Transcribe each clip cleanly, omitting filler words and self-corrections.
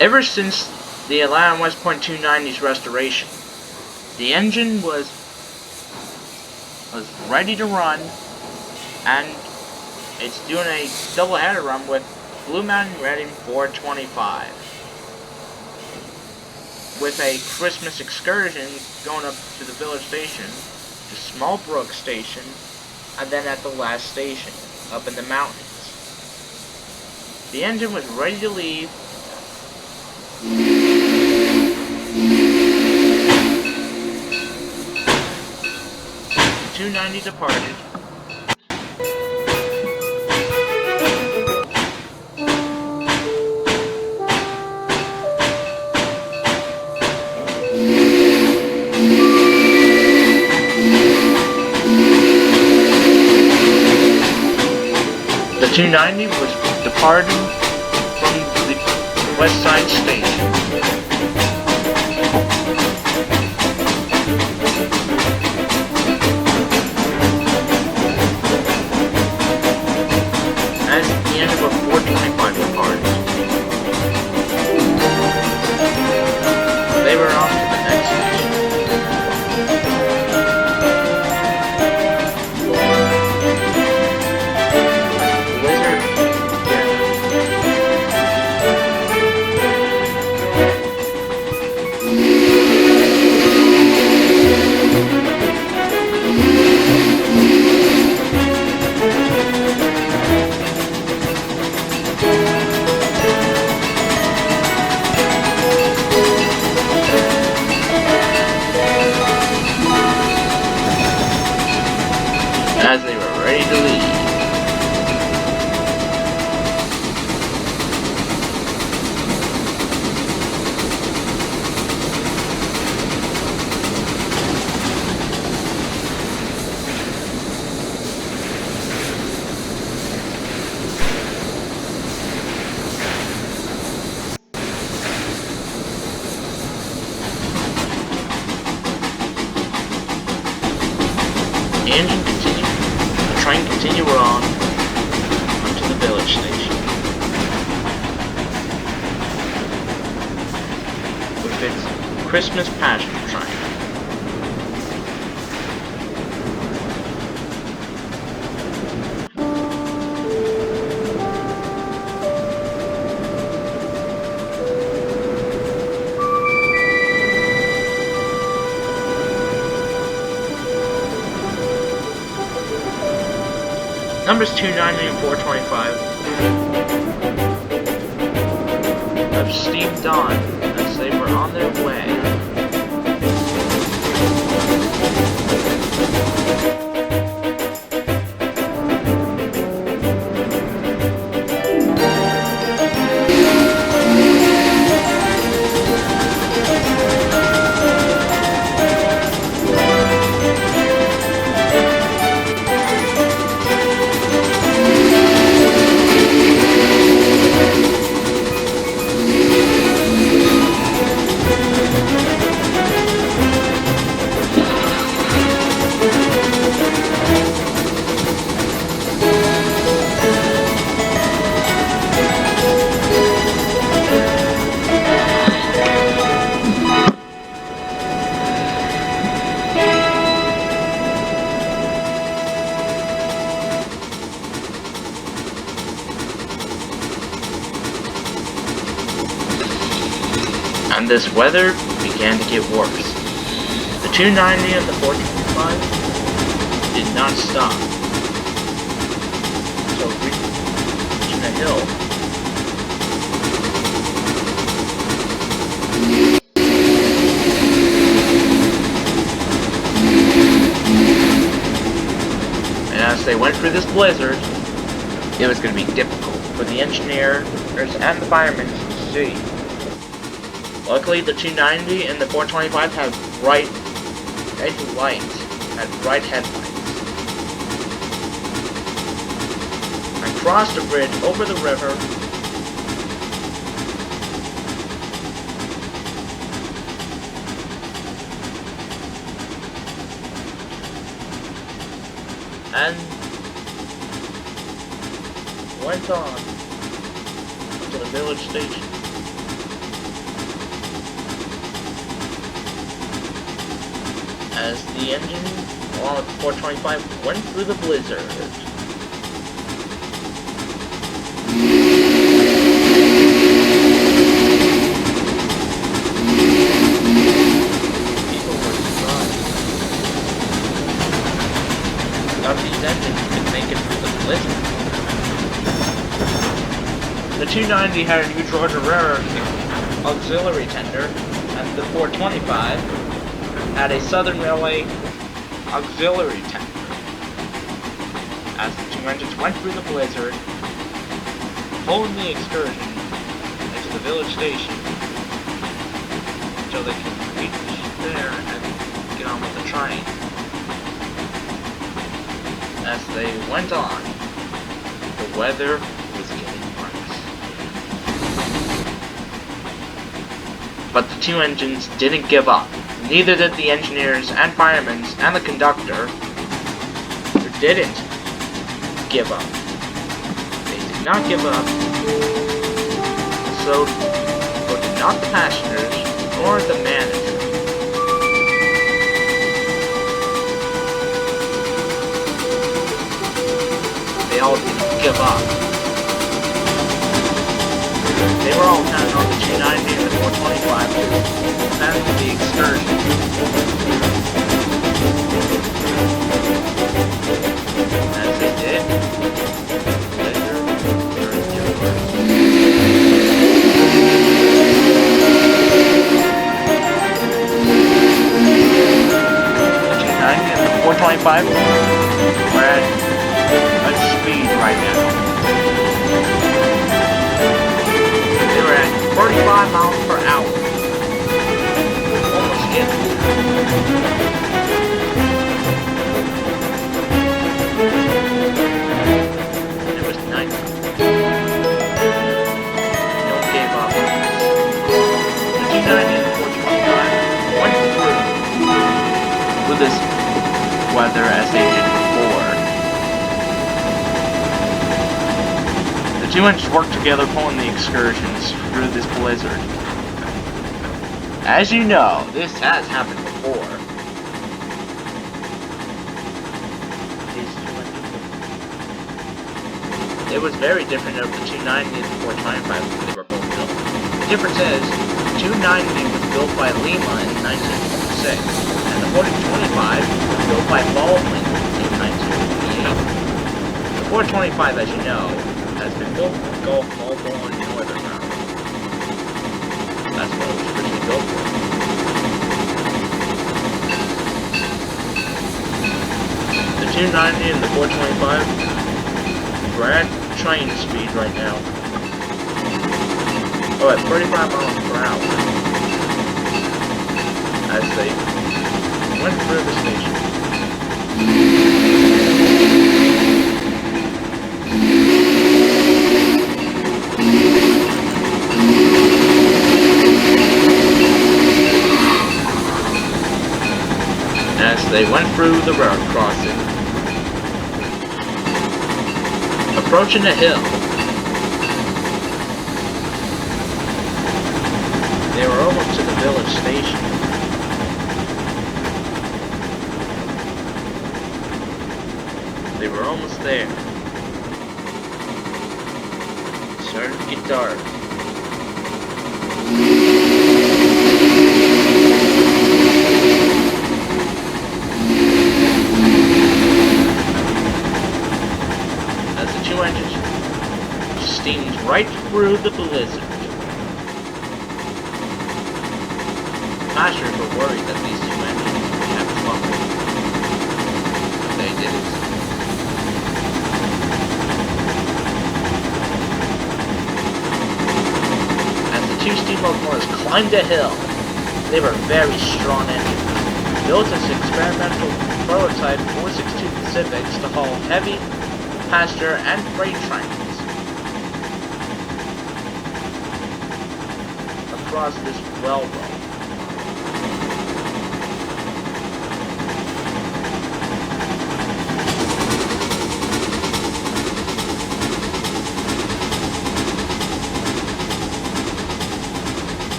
Ever since the Atlanta West Point 290's restoration, the engine was ready to run, and it's doing a double header run with Blue Mountain Reading 425, with a Christmas excursion going up to the village station, to Small Brook Station, and then at the last station, up in the mountains. The engine was ready to leave. 290 departed. The 290 was departing from the West Side Station. As the end of a 425 departed, they were off to the next station. As they were ready to leave. The engine continued. The train continued on to the village station with its Christmas passenger train. Numbers 290 and 425 have steamed on as they were on their way. And this weather began to get worse. The 290 and the 425 did not stop until reaching a hill. And as they went through this blizzard, it was going to be difficult for the engineers and the firemen to see. Luckily, the 290 and the 425 had bright headlights. I crossed a bridge over the river. And went on to the village station. As the engine, along with the 425, went through the blizzard. People were surprised. Without these engines, you could make it through the blizzard. The 290 had a new Trainz Railroad auxiliary tender, and the 425 had a Southern Railway auxiliary tender. As the two engines went through the blizzard, pulling the excursion into the village station until they could reach there and get on with the train. As they went on, the weather was getting worse. But the two engines didn't give up. Neither did the engineers and firemen and the conductor, who didn't give up. They did not give up. So did not the passengers nor the manager. They all didn't give up. They were all counting on the 290 and the 425 and the excursion. As they did, pleasure turned to worse. The 290 and the 425 were at speed right now. They were at 45 miles per hour. Almost hit. And it was night. No one gave up. The 290 and the 425 went through with this weather as they did before. The two engines worked together pulling the excursions through this blizzard. As you know, this has happened before. It was very different of the 290 and the 425 when they were both built. The difference is, the 290 was built by Lima in 1946, and the 425 was built by Baldwin in 1928. The 425, as you know, has been built for Gulf, Mobile, and Northern Railroad. That's what it was originally built for. The 290 and the 425 were at train speed right now. Oh, at 35 miles per hour. As they went through the station. As they went through the road crossing. Approaching a hill. They were almost to the village station. They were almost there. It started to get dark. Two engines steamed right through the blizzard. Passengers were worried that these two engines would have trouble, but they didn't. As the two steam locomotives climbed a hill, they were very strong engines, built as experimental prototype 462 Pacifics to haul heavy passenger and freight trains across this railroad.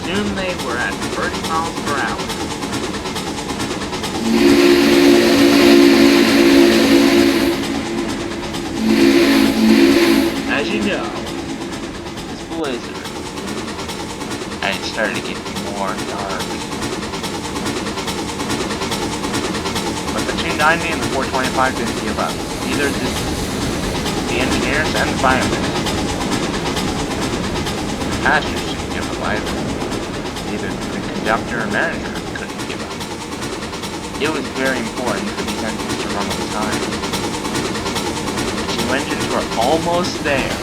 soon they were at 30 miles per hour. As you know, it's blizzard, and it started to get more dark. But the 290 and the 425 didn't give up. Neither did the engineers and the firemen. The passengers didn't give up either. Neither the conductor or manager couldn't give up. It was very important for these engines to run on time. The two engines were almost there.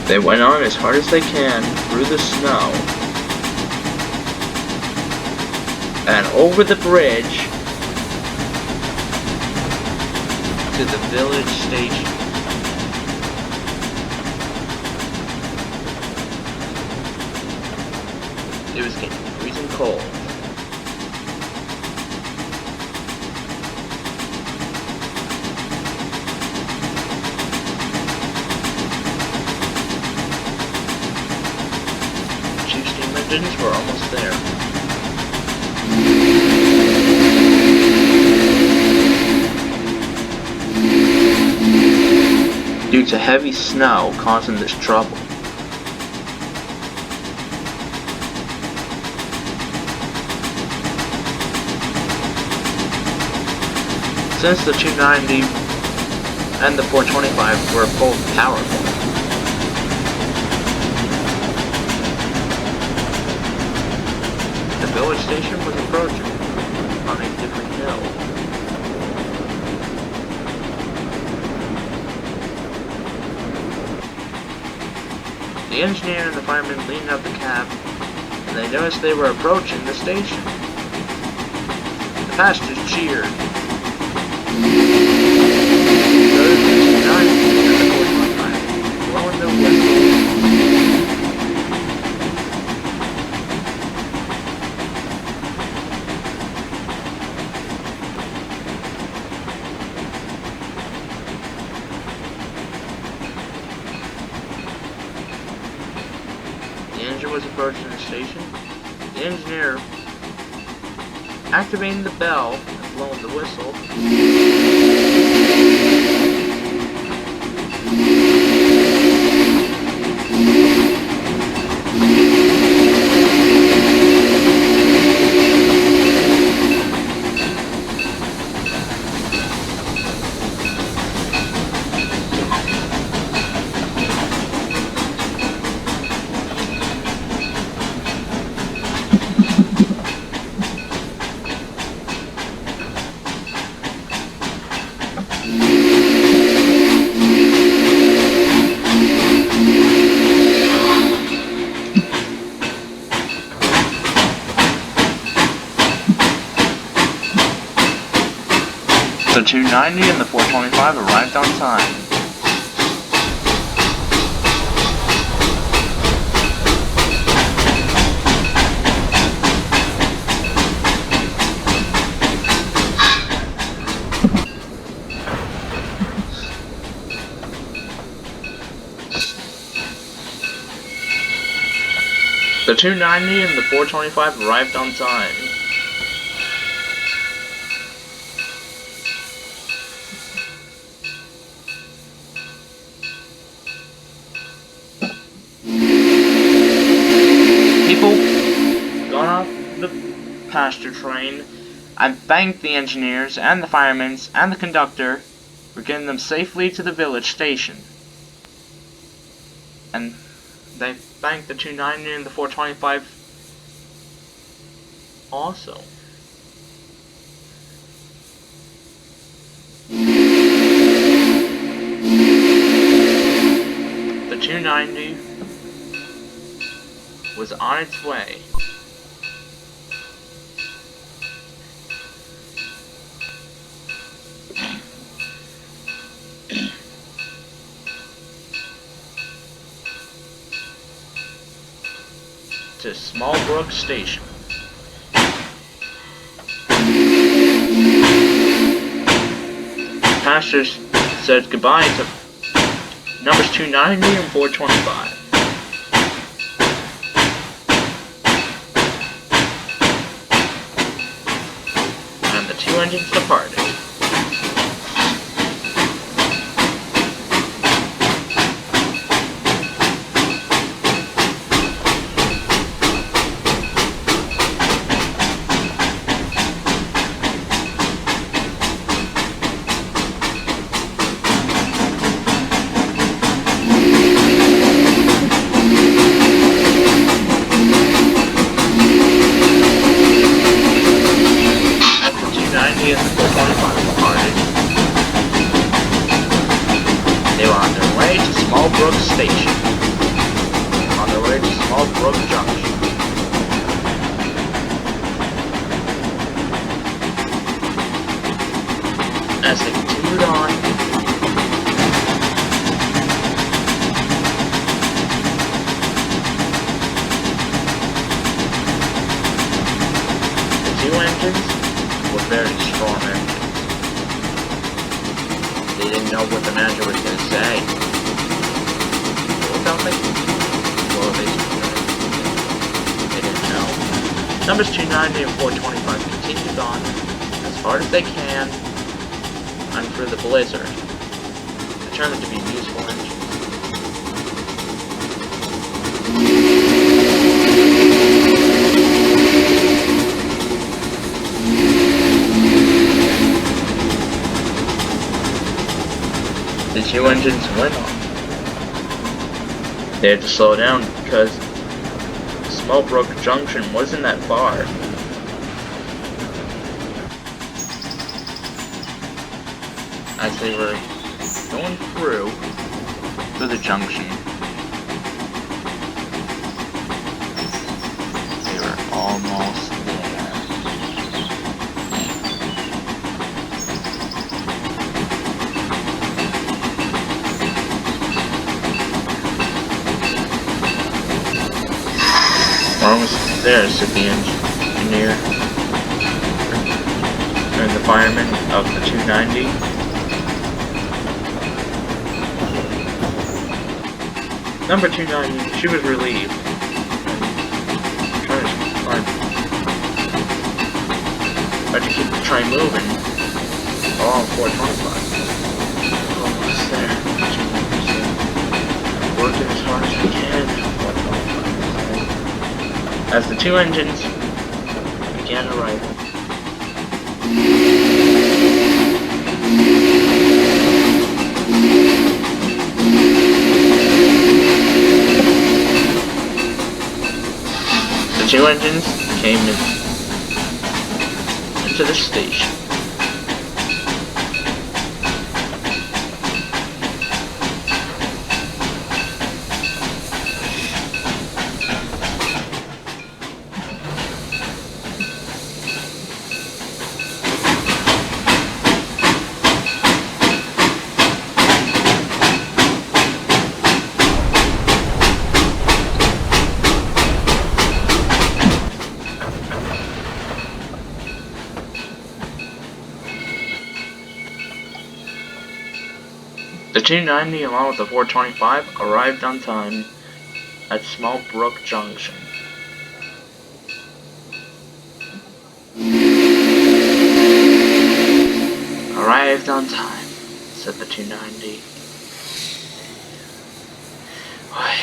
They went on as hard as they can through the snow and over the bridge to the village station. It was getting freezing cold. Engines were almost there. Due to heavy snow causing this trouble. Since the 290 and the 425 were both powerful, the village station was approaching on a different hill. The engineer and the fireman leaned out the cab, and they noticed they were approaching the station. The passengers cheered. Blowing their whistles. The engine was approaching the station. The engineer activating the bell and blowing the whistle. The 290 and the 425 arrived on time. The 290 and the 425 arrived on time. People got off the passenger train and thanked the engineers and the firemen and the conductor for getting them safely to the village station. And they thanked the 290 and the 425 also. The 290 was on its way. To Smallbrook Station. Passengers said goodbye to numbers 290 and 425. And the two engines departed. They were on their way to Smallbrook Station. On their way to Smallbrook Junction. As they continued on, the two engines were very strong engines. They didn't know what the manager was going to say. What about me? Well, they didn't know. Numbers 290 and 425 continued on as hard as they can and through the blizzard, determined to be useful engines. The two engines went on. They had to slow down because Smallbrook Junction wasn't that far. As they were going through the junction, they were almost there. We're almost there, said the engineer and the fireman of the 290. Number 290, she was relieved. Tried to keep the train moving along 425. Almost there. Working as hard as we can. 425. As the two engines began arriving. The two engines came into the station. The 290 along with the 425 arrived on time at Smallbrook Junction. Arrived on time, said the 290. Why,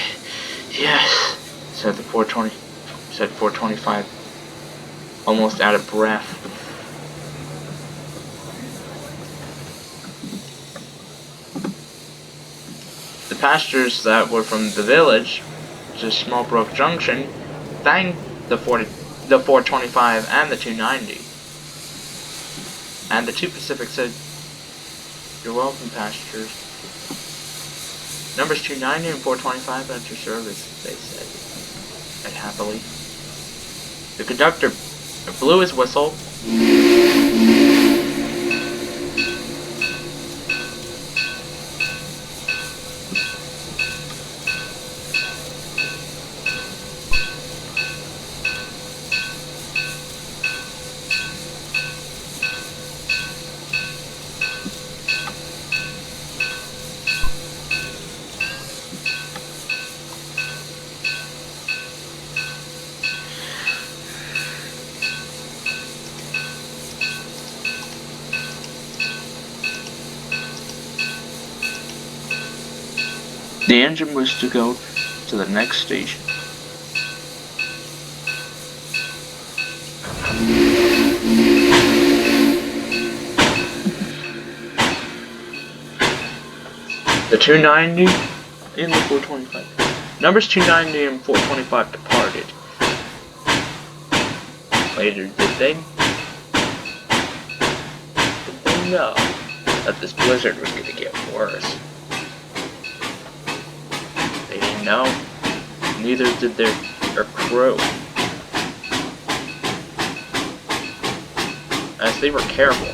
yes, said the 425, almost out of breath. The passengers that were from the village to Smallbrook Junction thanked the the 425 and the 290. And the 2 Pacific said, "You're welcome, passengers. Numbers 290 and 425 at your service," they said happily. The conductor blew his whistle. The engine was to go to the next station. The 290 and the 425. Numbers 290 and 425 departed. Later, did they know that this blizzard was going to get worse? They didn't know. Neither did their crew. As they were careful.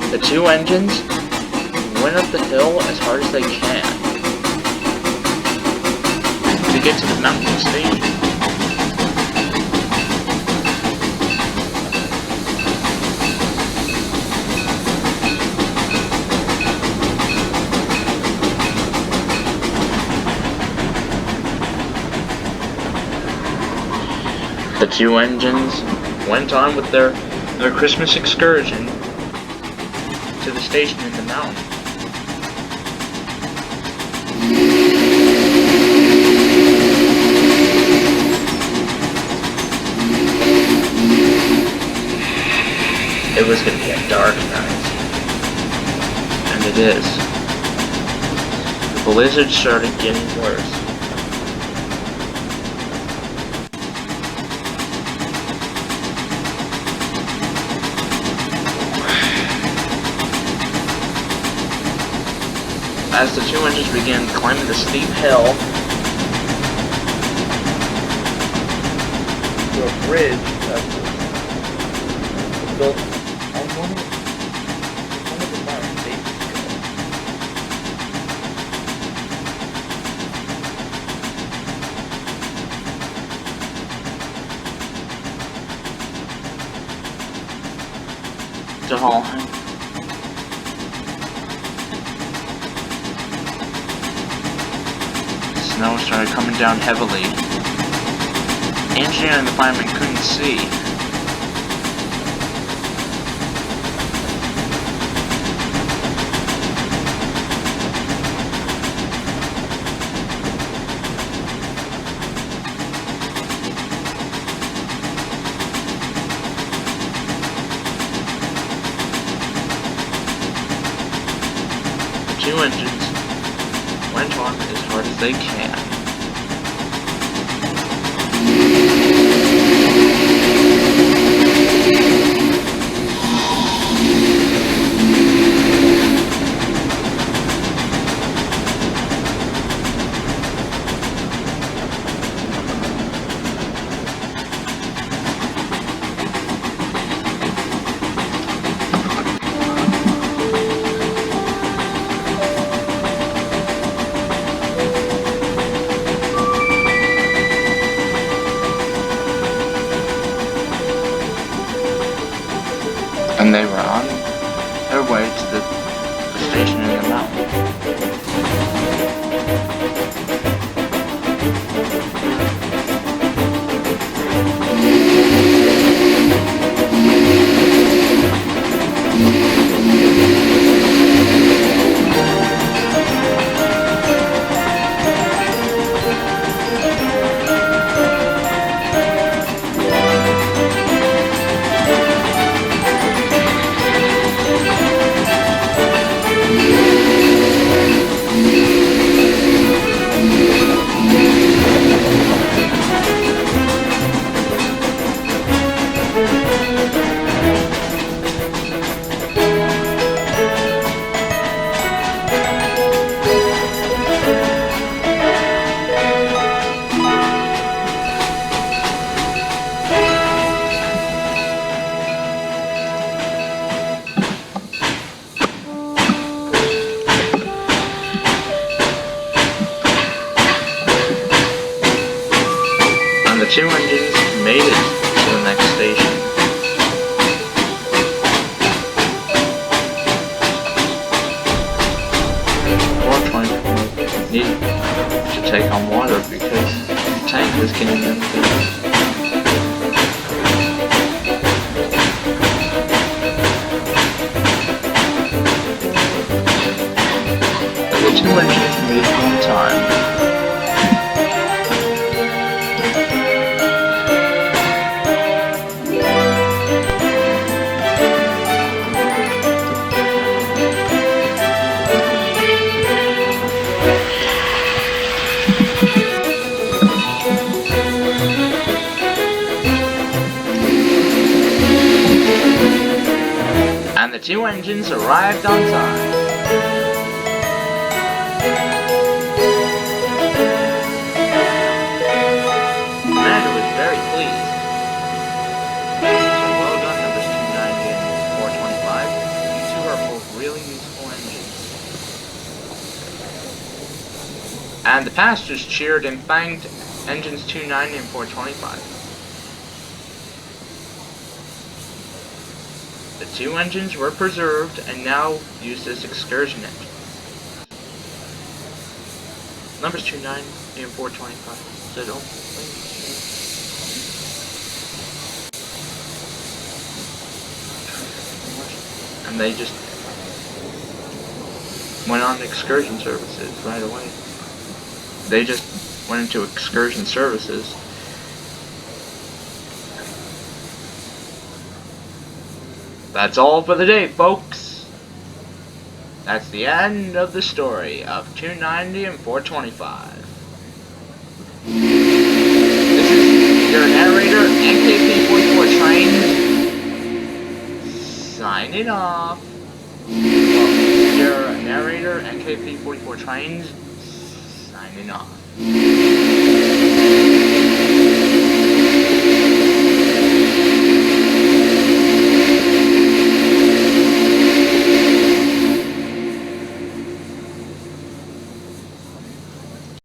The 2 engines went up the hill as hard as they can to get to the mountain station. The 2 engines went on with their Christmas excursion to the station in the mountain. It was going to be a dark night. And it is. The blizzard started getting worse. As the 2 engines began climbing the steep hill to a bridge that was built on one of the mountains ages ago. To haul him. Snow started coming down heavily. The engineer and the fireman couldn't see. The 2 engines went on as hard as they can. And they were on their way to the station in the mountain. two engines made it to the next station. Need to take on water because the tank is getting empty. But the two engines made it on time. And the two engines arrived on time. Commander was very pleased. So well done, numbers 290 and 425. You two are both really useful engines. And the passengers cheered and thanked engines 290 and 425. The two engines were preserved and now used as excursion engines. Numbers 290 and 425. So don't and they just went on excursion services right away. They just went into excursion services. That's all for the day, folks. That's the end of the story of 290 and 425. This is your narrator, NKP44 Trainz, signing off. Well, your narrator, NKP44 Trainz, signing off.